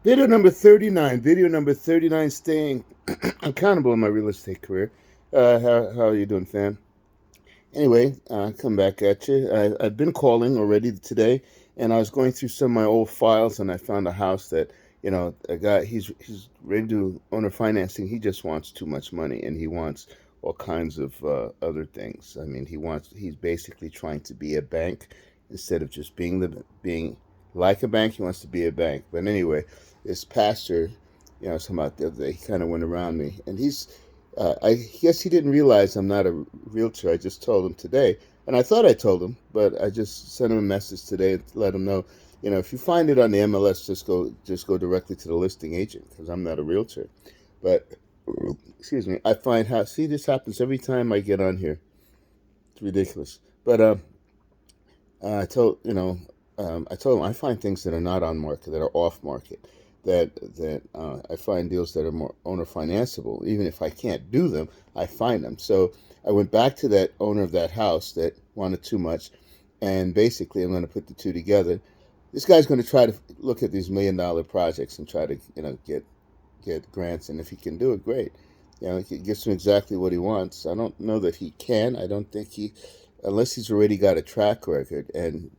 Video number 39. Video number 39, staying accountable in my real estate career. How are you doing, fam? Anyway, come back at you. I've been calling already today, and I was going through some of my old files, and I found a house that, a guy, he's ready to owner financing. He just wants too much money, and he wants all kinds of other things. I mean, he's basically trying to be a bank instead of just being like a bank. He wants to be a bank. But anyway, this pastor, talking about the other day, he kind of went around me, and I guess he didn't realize I'm not a realtor. I just told him today, and I thought I told him, but I just sent him a message today to let him know, if you find it on the MLS, just go directly to the listing agent because I'm not a realtor. But excuse me, I find how see this happens every time I get on here. It's ridiculous. But I told I told him I find things that are not on market, that are off market, that I find deals that are more owner financeable. Even if I can't do them, I find them. So I went back to that owner of that house that wanted too much, and basically I'm going to put the two together. This guy's going to try to look at these $1 million projects and try to get grants, and if he can do it, great. It gives him exactly what he wants. I don't know that he can. I don't think unless he's already got a track record, and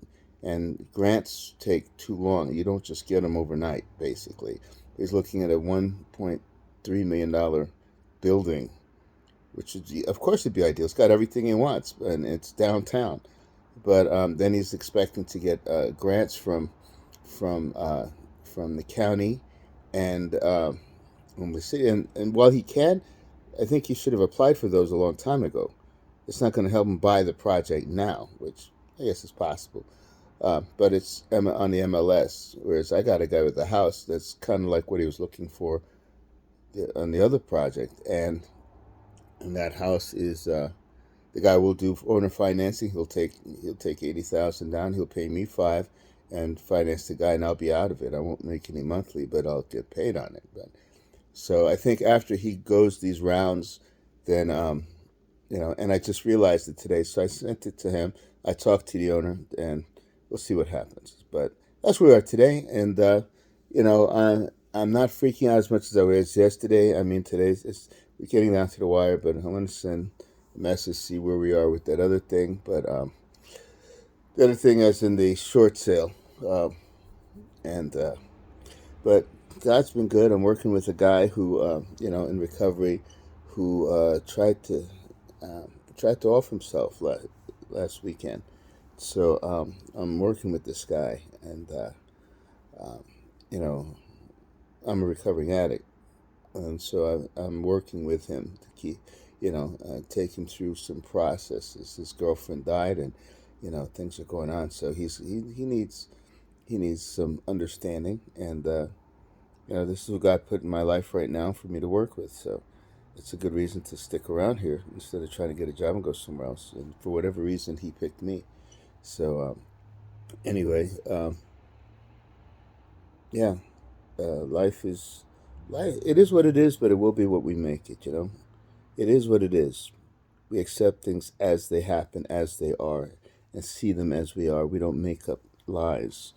grants take too long. You don't just get them overnight. Basically, he's looking at a $1.3 million building, which is, of course, it'd be ideal. It's got everything he wants, and it's downtown. But then he's expecting to get grants from uh, from the county and from the city. And while he can, I think he should have applied for those a long time ago. It's not going to help him buy the project now, which I guess is possible. But it's on the MLS, whereas I got a guy with a house that's kind of like what he was looking for on the other project, and that house is the guy will do owner financing. He'll take 80,000 down. He'll pay me 5, and finance the guy, and I'll be out of it. I won't make any monthly, but I'll get paid on it. But so I think after he goes these rounds, then and I just realized it today, so I sent it to him. I talked to the owner, and we'll see what happens. But that's where we are today, and I'm not freaking out as much as I was yesterday. I mean, we're getting down to the wire, but I'm going to send a message, see where we are with that other thing. But the other thing is in the short sale, and but God's been good. I'm working with a guy who, in recovery, who tried to off himself last weekend. So I'm working with this guy, and um, you know, I'm a recovering addict, and so I'm working with him to take him through some processes. His girlfriend died, and things are going on. So he needs some understanding, and this is what God put in my life right now for me to work with. So it's a good reason to stick around here instead of trying to get a job and go somewhere else. And for whatever reason, he picked me. So anyway, yeah, life. It is what it is, but it will be what we make it. It is what it is. We accept things as they happen, as they are, and see them as we are. We don't make up lies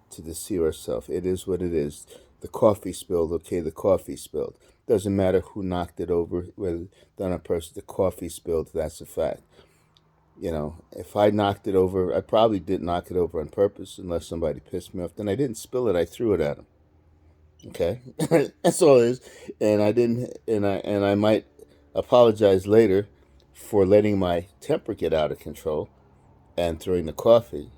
to deceive ourselves. It is what it is. The coffee spilled. Okay, the coffee spilled. Doesn't matter who knocked it over, whether the person. The coffee spilled. That's a fact. If I knocked it over, I probably didn't knock it over on purpose, unless somebody pissed me off. Then I didn't spill it. I threw it at them. Okay, that's all it is. And I didn't, and I might apologize later for letting my temper get out of control and throwing the coffee.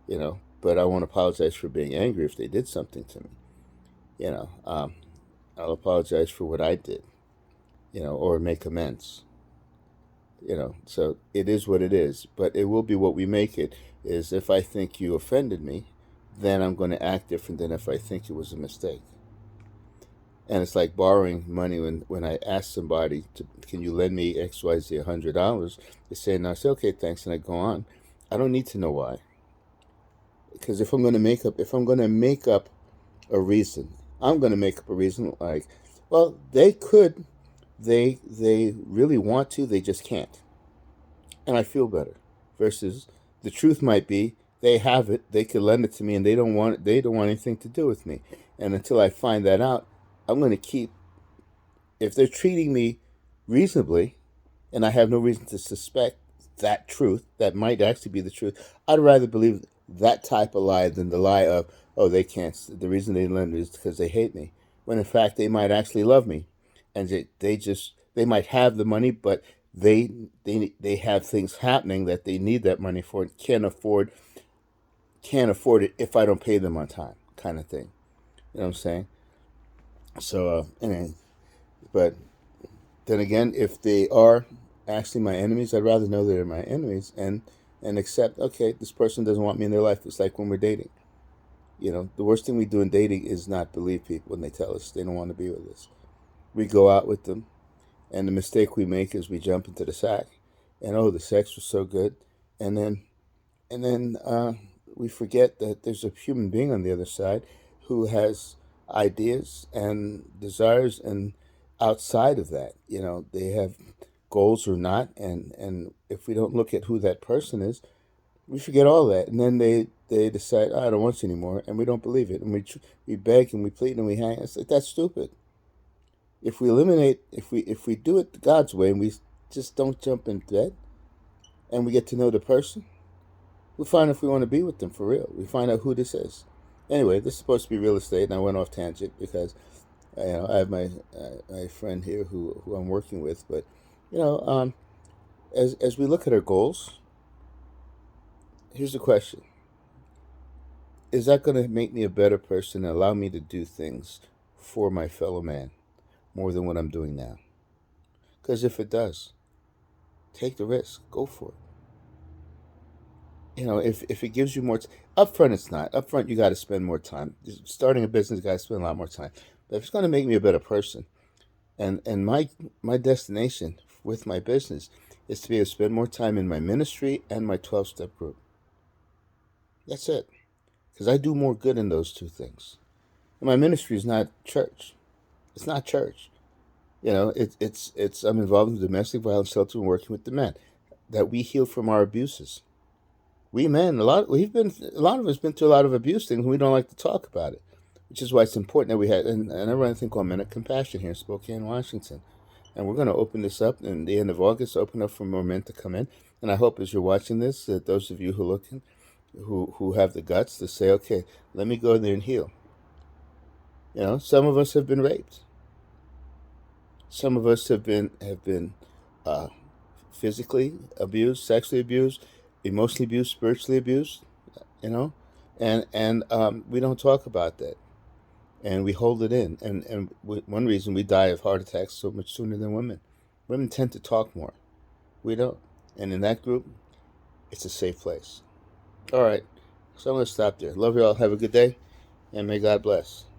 But I won't apologize for being angry if they did something to me. You know, um, I'll apologize for what I did. Or make amends. So it is what it is, but it will be what we make it. Is if I think you offended me, then I'm going to act different than if I think it was a mistake. And it's like borrowing money when I ask somebody can you lend me XYZ $100? They say no. I say okay, thanks, and I go on. I don't need to know why, because if I'm going to make up a reason, I'm going to make up a reason like, well, they really want to, they just can't, and I feel better. Versus the truth might be they have it, they could lend it to me, and they don't want anything to do with me. And until I find that out, I'm going to keep, if they're treating me reasonably, and I have no reason to suspect that truth, that might actually be the truth, I'd rather believe that type of lie than the lie of, oh, they can't, the reason they lend me is because they hate me. When in fact, they might actually love me. And they might have the money, but they have things happening that they need that money for and can't afford it if I don't pay them on time, kind of thing. You know what I'm saying? So, anyway, but then again, if they are actually my enemies, I'd rather know they're my enemies and accept. Okay, this person doesn't want me in their life. It's like when we're dating. You know, the worst thing we do in dating is not believe people when they tell us they don't want to be with us. We go out with them, and the mistake we make is we jump into the sack, and oh, the sex was so good, and then we forget that there's a human being on the other side who has ideas and desires, and outside of that, you know, they have goals or not, and if we don't look at who that person is, we forget all that, and then they decide, oh, I don't want you anymore, and we don't believe it, and we beg and we plead and we hang. It's like that's stupid. If we eliminate, if we do it God's way, and we just don't jump in bed, and we get to know the person, we find if we want to be with them for real. We find out who this is. Anyway, this is supposed to be real estate, and I went off tangent because I have my friend here who I'm working with. But you know, as we look at our goals, here's the question: is that going to make me a better person and allow me to do things for my fellow man more than what I'm doing now? Because if it does, take the risk, go for it. You know, if it gives you more upfront, it's not upfront. You got to spend more time. Starting a business, you got to spend a lot more time. But if it's going to make me a better person, and my destination with my business is to be able to spend more time in my ministry and my 12-step group. That's it. Because I do more good in those two things. And my ministry is not church. It's not church. You know, it's I'm involved in domestic violence shelter and working with the men that we heal from our abuses. We men, a lot of us been through a lot of abuse things, and we don't like to talk about it, which is why it's important that we had. And I run a thing called Men of Compassion here in Spokane, Washington, and we're going to open this up in the end of August. Open up for more men to come in, and I hope as you're watching this, that those of you who are looking, who have the guts to say, okay, let me go there and heal. You know, some of us have been raped. Some of us have been uh, physically abused, sexually abused, emotionally abused, spiritually abused. You know, and we don't talk about that, and we hold it in, one reason we die of heart attacks so much sooner than women. Women tend to talk more. We don't, and in that group, it's a safe place. All right, so I'm gonna stop there. Love you all. Have a good day, and may God bless.